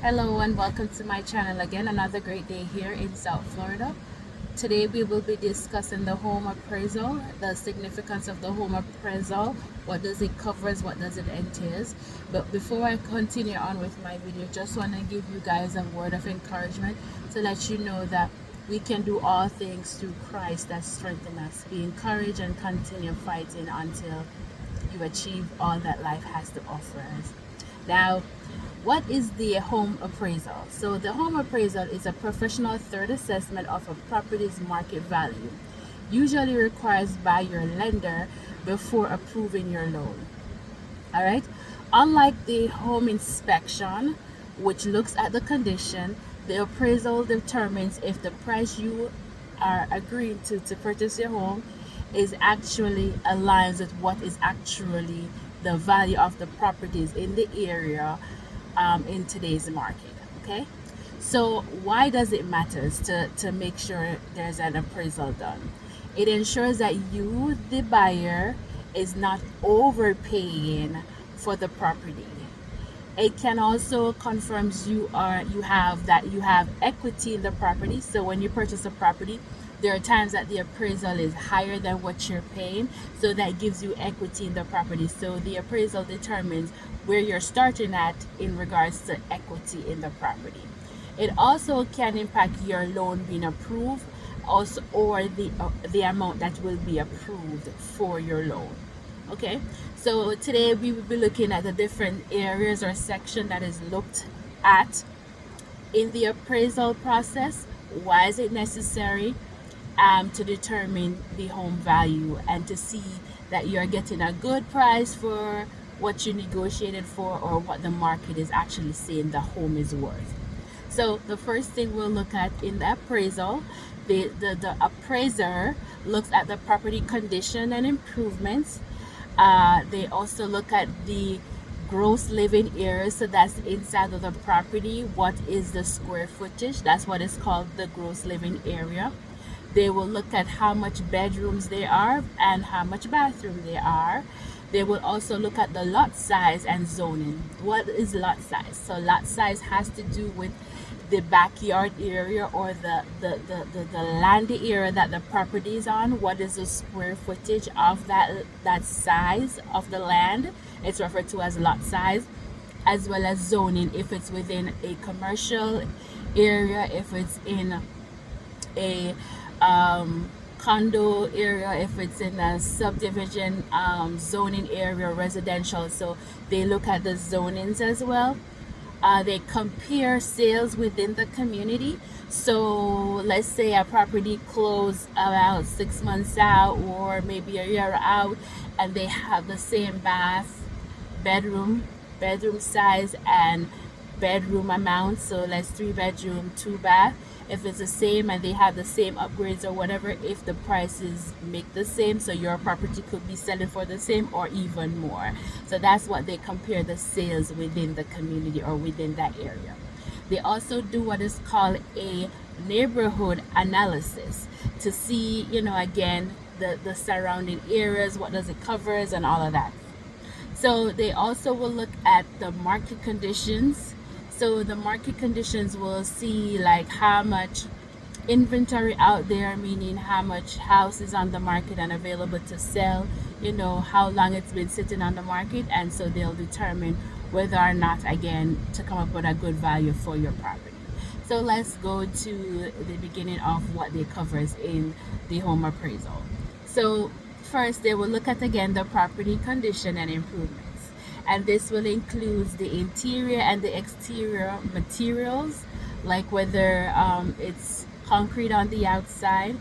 Hello and welcome to my channel again. Another great day here in South Florida. Today we will be discussing the home appraisal, the significance of the home appraisal, what does it covers, what does it entails. But before I continue on with my video, just want to give you guys a word of encouragement to let you know that we can do all things through Christ that strengthens us. Be encouraged and continue fighting until you achieve all that life has to offer us. Now, what is the home appraisal? So the home appraisal is a professional third assessment of a property's market value, usually requires by your lender before approving your loan. All right. Unlike the home inspection, which looks at the condition, the appraisal determines if the price you are agreeing to purchase your home is actually aligns with what is actually the value of the properties in the area in today's market. Okay, so why does it matter to make sure there's an appraisal done? It ensures that you, the buyer, is not overpaying for the property. It can also confirms you have equity in the property. So when you purchase a property, there are times that the appraisal is higher than what you're paying, so that gives you equity in the property. So the appraisal determines where you're starting at in regards to equity in the property. It also can impact your loan being approved, also, or the amount that will be approved for your loan. Okay, so today we will be looking at the different areas or section that is looked at in the appraisal process. Why is it necessary to determine the home value and to see that you're getting a good price for what you negotiated for, or what the market is actually saying the home is worth. So the first thing we'll look at in the appraisal, the appraiser looks at the property condition and improvements. They also look at the gross living area, so that's inside of the property. What is the square footage? That's what is called the gross living area. They will look at how much bedrooms there are and how much bathroom there are. They will also look at the lot size and zoning. What is lot size? So lot size has to do with the backyard area, or the land area that the property is on. What is the square footage of that size of the land? It's referred to as lot size. As well as zoning, if it's within a commercial area, if it's in a condo area, if it's in a subdivision zoning area, residential. So they look at the zonings as well. They compare sales within the community. So let's say a property closed about 6 months out, or maybe a year out, and they have the same bedroom size and bedroom amount. So let's 3 bedroom, 2 bath. If it's the same and they have the same upgrades or whatever, if the prices make the same, so your property could be selling for the same or even more. So that's what they compare the sales within the community or within that area. They also do what is called a neighborhood analysis to see, again, the surrounding areas, what does it covers and all of that. So they also will look at the market conditions. So the market conditions will see like how much inventory out there, meaning how much house is on the market and available to sell, how long it's been sitting on the market. And so they'll determine whether or not, again, to come up with a good value for your property. So let's go to the beginning of what they covers in the home appraisal. So first, they will look at, again, the property condition and improvements. And this will include the interior and the exterior materials, like whether it's concrete on the outside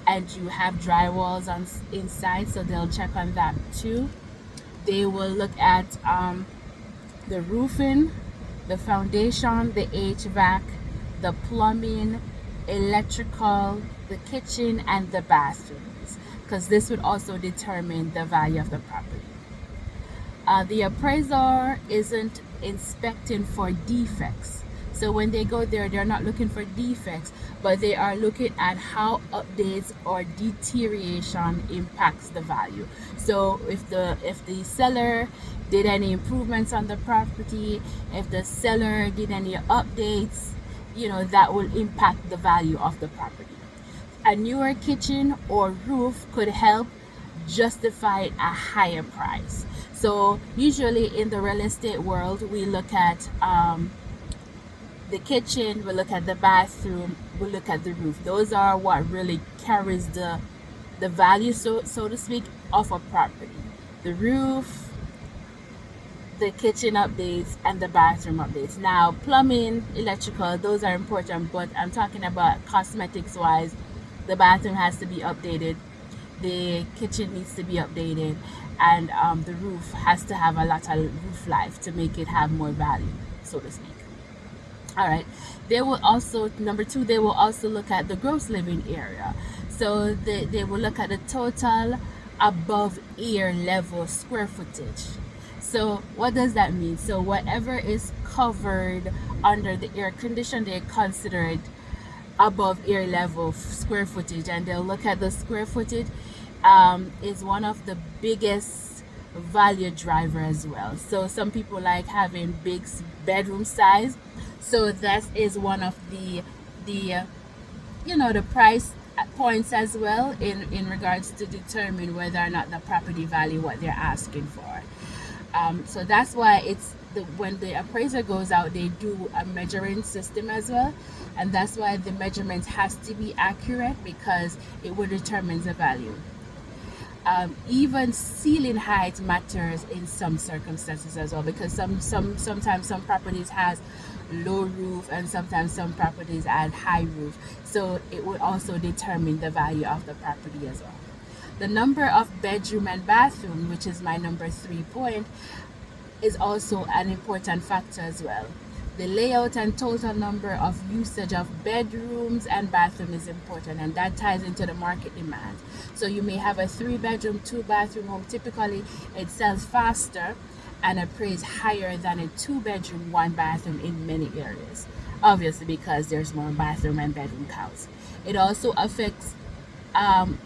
and you have drywalls on inside. So they'll check on that too. They will look at the roofing, the foundation, the HVAC, the plumbing, electrical, the kitchen, and the bathrooms, because this would also determine the value of the property. The appraiser isn't inspecting for defects. So when they go there, they're not looking for defects, but they are looking at how updates or deterioration impacts the value. So if the seller did any improvements on the property, if the seller did any updates, that will impact the value of the property. A newer kitchen or roof could help justify a higher price. So usually in the real estate world, we look at the kitchen, we look at the bathroom, we look at the roof. Those are what really carries the value, so to speak, of a property. The roof, the kitchen updates, and the bathroom updates. Now, plumbing, electrical, those are important, but I'm talking about cosmetics wise. The bathroom has to be updated, the kitchen needs to be updated, and the roof has to have a lot of roof life to make it have more value, so to speak. All right. They will also, number two, they will also look at the gross living area. So they will look at the total above air level square footage. So what does that mean? So whatever is covered under the air condition, they consider it above air level square footage, and they'll look at the square footage is one of the biggest value driver as well. So some people like having big bedroom size, so that is one of the price points as well in regards to determine whether or not the property value what they're asking for. So that's why when the appraiser goes out, they do a measuring system as well, and that's why the measurement has to be accurate because it will determine the value. Even ceiling height matters in some circumstances as well, because sometimes some properties has low roof and sometimes some properties have high roof, so it would also determine the value of the property as well. The number of bedroom and bathroom, which is my number 3 point, is also an important factor as well. The layout and total number of usage of bedrooms and bathroom is important, and that ties into the market demand. So you may have a 3-bedroom, 2-bathroom home. Typically, it sells faster and appraised higher than a 2-bedroom, 1-bathroom in many areas. Obviously, because there's more bathroom and bedroom counts. It also affects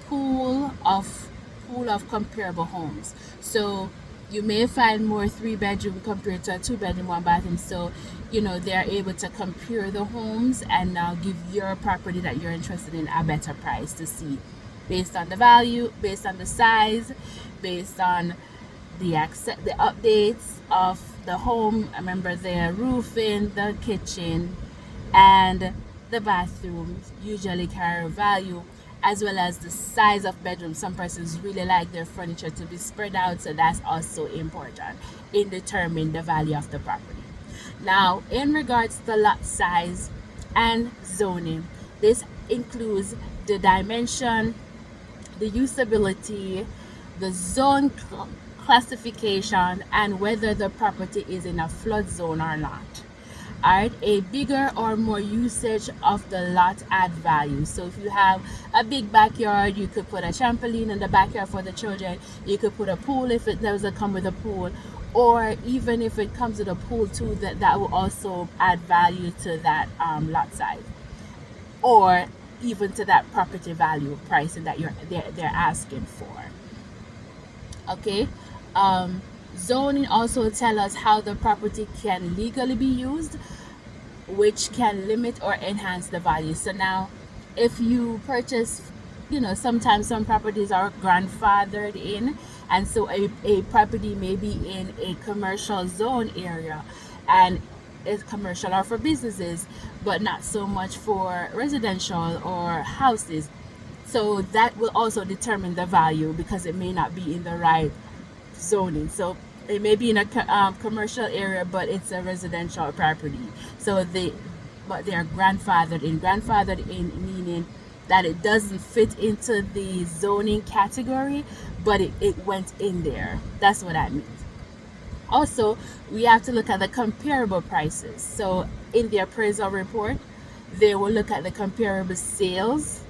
pool of comparable homes. So you may find more 3-bedroom compared to a 2-bedroom, 1-bathroom. So they are able to compare the homes and now give your property that you're interested in a better price to see based on the value, based on the size, based on the updates of the home. Remember, the roofing, the kitchen, and the bathrooms usually carry value, as well as the size of bedrooms. Some persons really like their furniture to be spread out, so that's also important in determining the value of the property. Now, in regards to lot size and zoning, this includes the dimension, the usability, the zone classification, and whether the property is in a flood zone or not. Alright, a bigger or more usage of the lot add value. So if you have a big backyard, you could put a trampoline in the backyard for the children. You could put a pool if it doesn't come with a pool, or even if it comes with a pool too, that will also add value to that lot size, or even to that property value pricing that they're asking for. Okay. Zoning also tell us how the property can legally be used, which can limit or enhance the value. So now, if you purchase, sometimes some properties are grandfathered in, and so a property may be in a commercial zone area, and it's commercial or for businesses, but not so much for residential or houses. So that will also determine the value because it may not be in the right zoning. So it may be in a commercial area, but it's a residential property. So they are grandfathered in. Grandfathered in meaning that it doesn't fit into the zoning category, but it went in there. That's what that means. Also, we have to look at the comparable prices. So in the appraisal report, they will look at the comparable sales.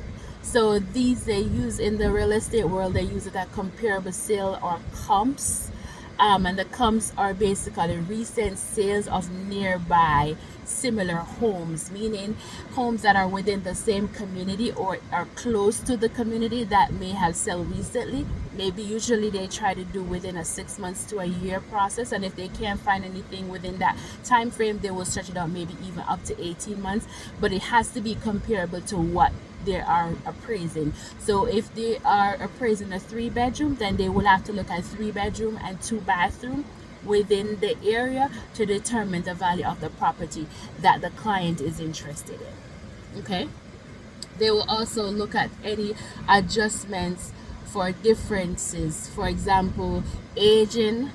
So these they use in the real estate world, they use it at comparable sale or comps. And the comps are basically recent sales of nearby similar homes, meaning homes that are within the same community or are close to the community that may have sold recently. Maybe usually they try to do within a 6 months to a year process, and if they can't find anything within that time frame, they will stretch it out maybe even up to 18 months. But it has to be comparable to what they are appraising. So if they are appraising a 3 bedroom, then they will have to look at 3 bedroom and 2 bathroom within the area to determine the value of the property that the client is interested in. Okay. They will also look at any adjustments for differences, for example, aging,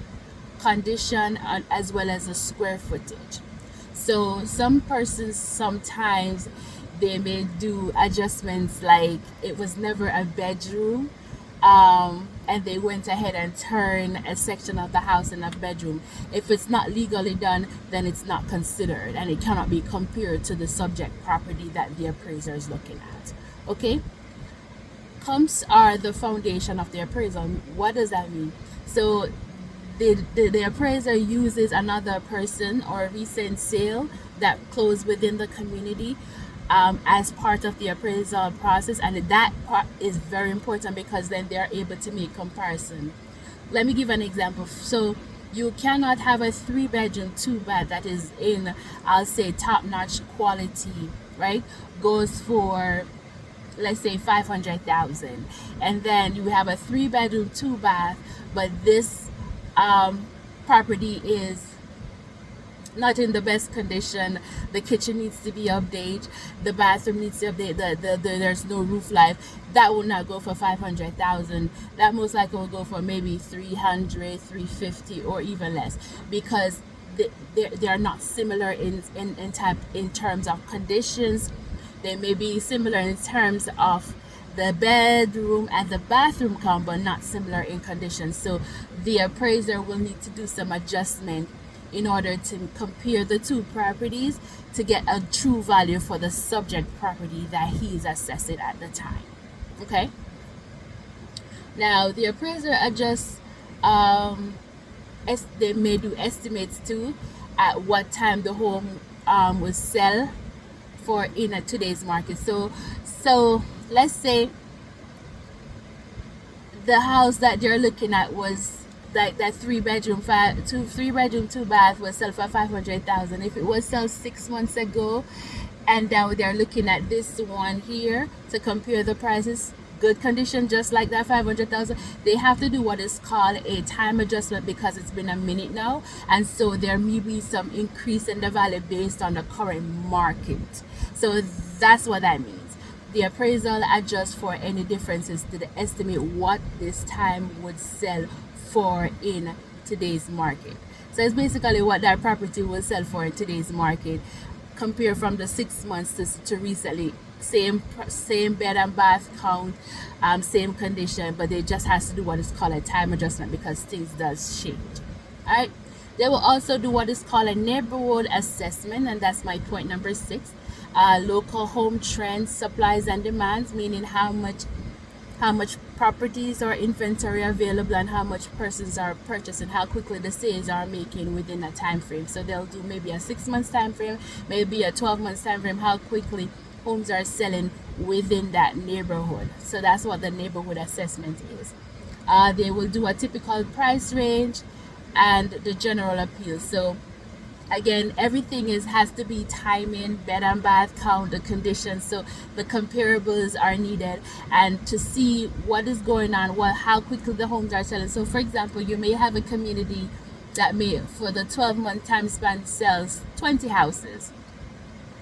condition, as well as the square footage. So some persons sometimes they may do adjustments like it was never a bedroom, and they went ahead and turned a section of the house in a bedroom. If it's not legally done, then it's not considered and it cannot be compared to the subject property that the appraiser is looking at. Okay? Comps are the foundation of the appraisal. What does that mean? So the appraiser uses another person or a recent sale that closed within the community as part of the appraisal process, and that part is very important because then they are able to make comparison. Let me give an example. So you cannot have a 3 bedroom 2 bath that is in, I'll say, top-notch quality, right? Goes for, let's say, 500,000, and then you have a 3 bedroom 2 bath, but this property is not in the best condition. The kitchen needs to be updated, the bathroom needs to update, there's no roof life. That will not go for 500,000. That most likely will go for maybe 300, 350, or even less, because they are not similar in terms of conditions. They may be similar in terms of the bedroom and the bathroom count, but not similar in condition. So the appraiser will need to do some adjustment in order to compare the two properties to get a true value for the subject property that he is assessing at the time. Okay. Now the appraiser adjusts. They may do estimates too at what time the home will sell for in today's market. So let's say the house that they're looking at was like that 3 bedroom 2 bath was sold for 500,000. If it was sold 6 months ago, and now they're looking at this one here to compare the prices, good condition, just like that 500,000, they have to do what is called a time adjustment because it's been a minute now, and so there may be some increase in the value based on the current market. So that's what that means. The appraisal adjusts for any differences to estimate what this time would sell for in today's market. So it's basically what that property will sell for in today's market, compare from the 6 months to recently. Same bed and bath count, same condition, but they just has to do what is called a time adjustment because things does change. All right. They will also do what is called a neighborhood assessment, and that's my point number 6. Local home trends, supplies and demands, meaning how much properties or inventory available and how much persons are purchasing, how quickly the sales are making within a time frame. So they'll do maybe a 6 months time frame, maybe a 12 months time frame, how quickly homes are selling within that neighborhood. So that's what the neighborhood assessment is. They will do a typical price range and the general appeal. So again, everything has to be timing, bed and bath count, the conditions. So the comparables are needed, and to see what is going on, how quickly the homes are selling. So for example, you may have a community that may, for the 12-month time span, sells 20 houses.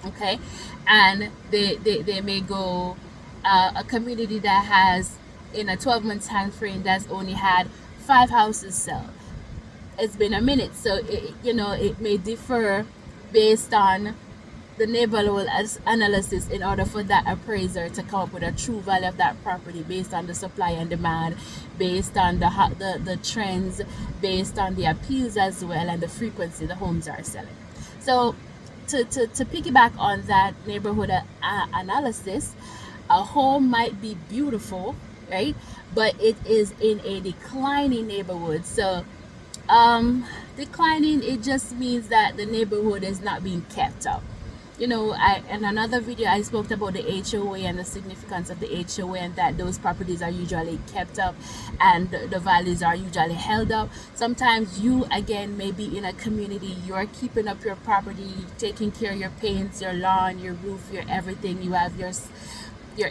Okay, and they may go a community that has, in a 12-month time frame, that's only had 5 houses sell. It's been a minute, so it may differ based on the neighborhood analysis in order for that appraiser to come up with a true value of that property based on the supply and demand, based on the trends, based on the appeals as well, and the frequency the homes are selling. So to piggyback on that neighborhood analysis, a home might be beautiful, right, but it is in a declining neighborhood. So Declining, it just means that the neighborhood is not being kept up. I in another video I spoke about the HOA and the significance of the HOA, and that those properties are usually kept up and the values are usually held up. Sometimes you again may be in a community, you're keeping up your property, taking care of your paints, your lawn, your roof, your everything. You have your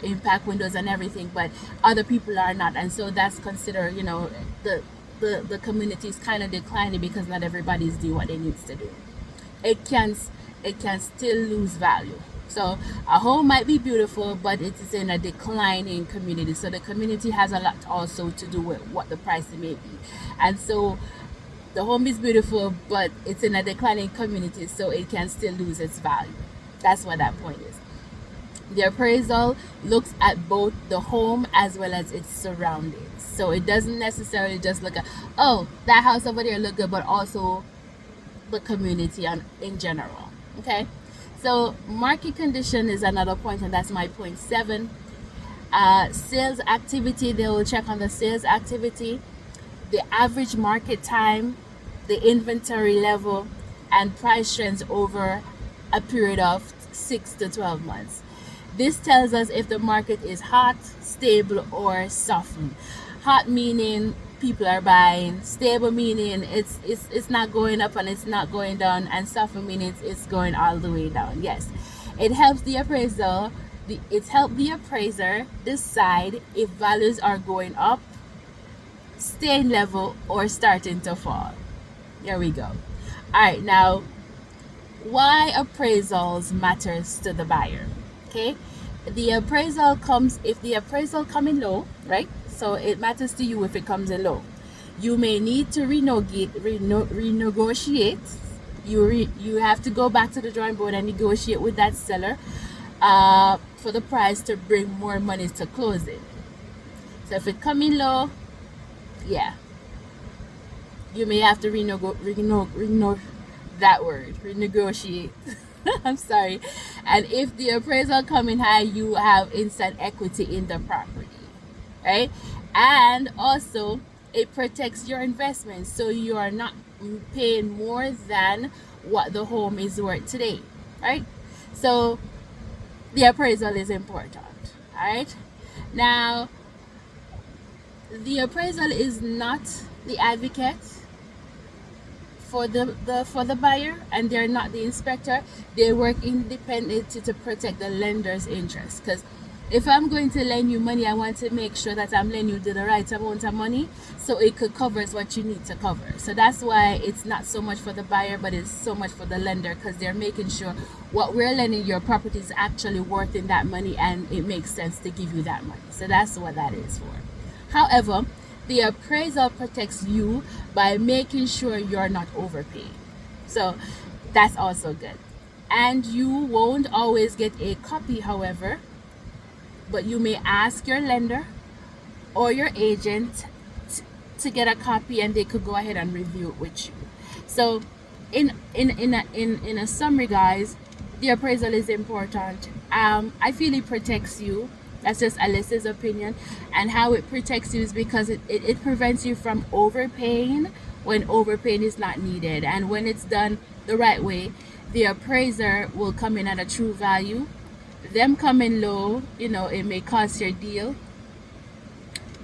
impact windows and everything, but other people are not, and so that's considered, the community is kind of declining because not everybody's doing what they needs to do. It can still lose value. So a home might be beautiful, but it is in a declining community, so the community has a lot also to do with what the price may be. And so the home is beautiful, but it's in a declining community, so it can still lose its value. That's what that point is. The appraisal looks at both the home as well as its surroundings. So it doesn't necessarily just look at, oh, that house over there look good, but also the community in general. Okay, so market condition is another point, and that's my point 7. Sales activity, they will check on the sales activity, the average market time, the inventory level, and price trends over a period of 6 to 12 months. This tells us if the market is hot, stable, or softened. Hot meaning people are buying, stable meaning it's not going up and it's not going down, and softened meaning it's going all the way down. Yes, it helps the appraisal. It's helped the appraiser decide if values are going up, staying level, or starting to fall. There we go. All right, now why appraisals matters to the buyer. Okay, the appraisal comes if the appraisal coming low, right? So it matters to you if it comes in low. You may need to renegotiate. You have to go back to the drawing board and negotiate with that seller for the price to bring more money to close it. So if it come in low, yeah, you may have to renegotiate. I'm sorry. And if the appraisal coming high, you have instant equity in the property, right? And also it protects your investment, so you are not paying more than what the home is worth today, right? So the appraisal is important. All right, now the appraisal is not the advocate for the buyer, and they're not the inspector. They work independently to protect the lender's interest, because if I'm going to lend you money, I want to make sure that I'm lending you the right amount of money so it could cover what you need to cover. So that's why it's not so much for the buyer, but it's so much for the lender, because they're making sure what we're lending your property is actually worth in that money, and it makes sense to give you that money. So that's what that is for. However, the appraisal protects you by making sure you're not overpaying. So that's also good. And you won't always get a copy, however, but you may ask your lender or your agent to get a copy, and they could go ahead and review it with you. So in a summary, guys, the appraisal is important. I feel it protects you. That's just Alyssa's opinion. And how it protects you is because it prevents you from overpaying when overpaying is not needed. And when it's done the right way, the appraiser will come in at a true value. Them coming low, it may cost your deal.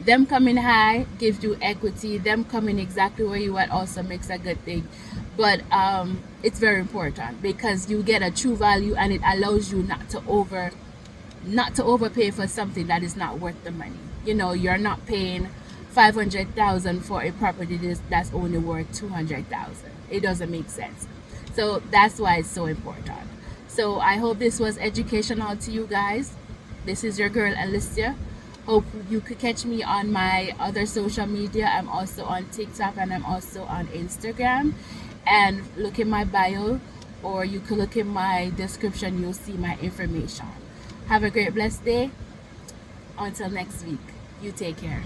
Them coming high gives you equity. Them coming exactly where you at also makes a good thing. But it's very important because you get a true value, and it allows you not to overpay for something that is not worth the money. You're not paying $500,000 for a property that's only worth $200,000. It doesn't make sense. So that's why it's so important. So I hope this was educational to you guys. This is your girl Alicia. Hope you could catch me on my other social media. I'm also on TikTok, and I'm also on Instagram. And look in my bio, or you could look in my description. You'll see my information. Have a great blessed day. Until next week, you take care.